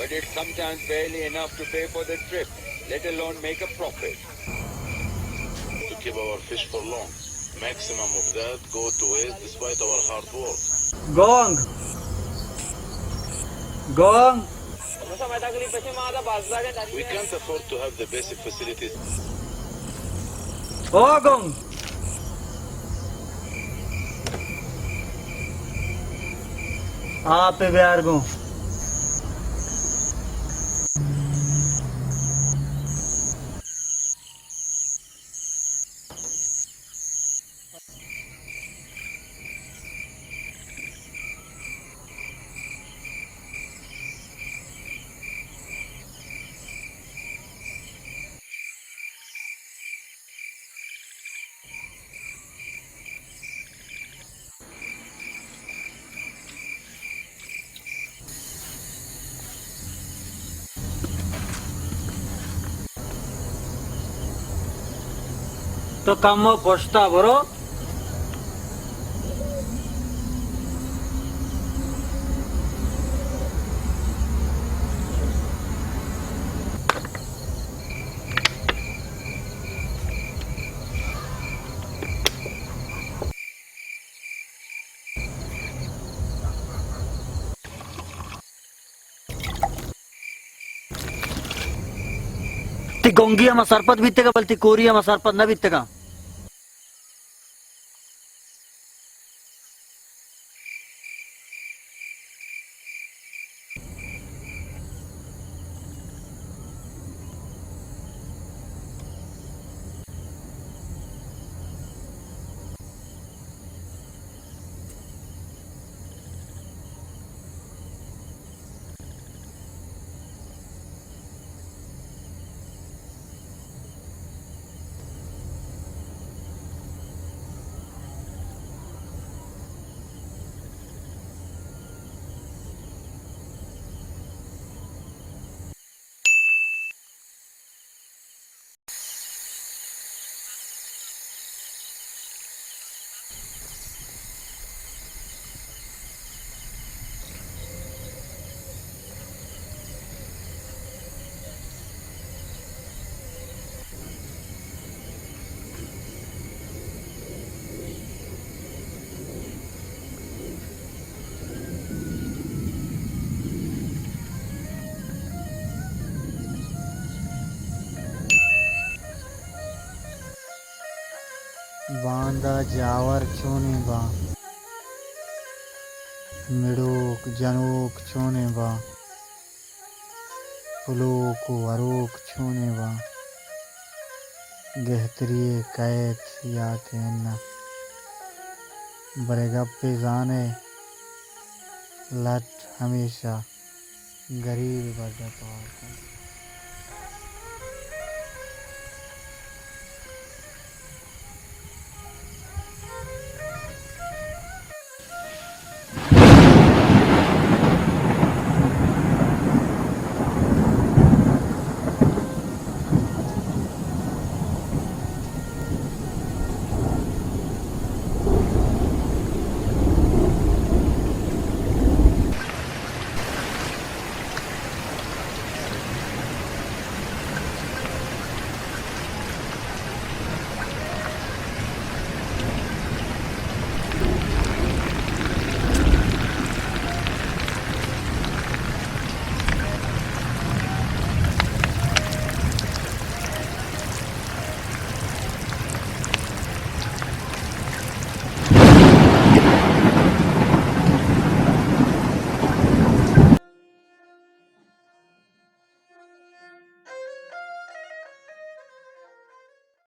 but it's sometimes barely enough to pay for the trip, let alone make a profit. To keep our fish for long. Maximum of that go to waste despite our hard work. Gong! Gong! We can't afford to have the basic facilities. Oh, Gong! Ape biar Gong. तो कम पोस्ता बरो ती गोंगी हम सरपत बीते का बल्कि कोरी हम सरपत न बीते का बांदा जावर चोने बा मिड़ोक जनोक चोने बा पुलोक वरोक चोने बा गहतरिए कैत या कहना बरेगप्पे जाने लट हमेशा गरीब बजा पार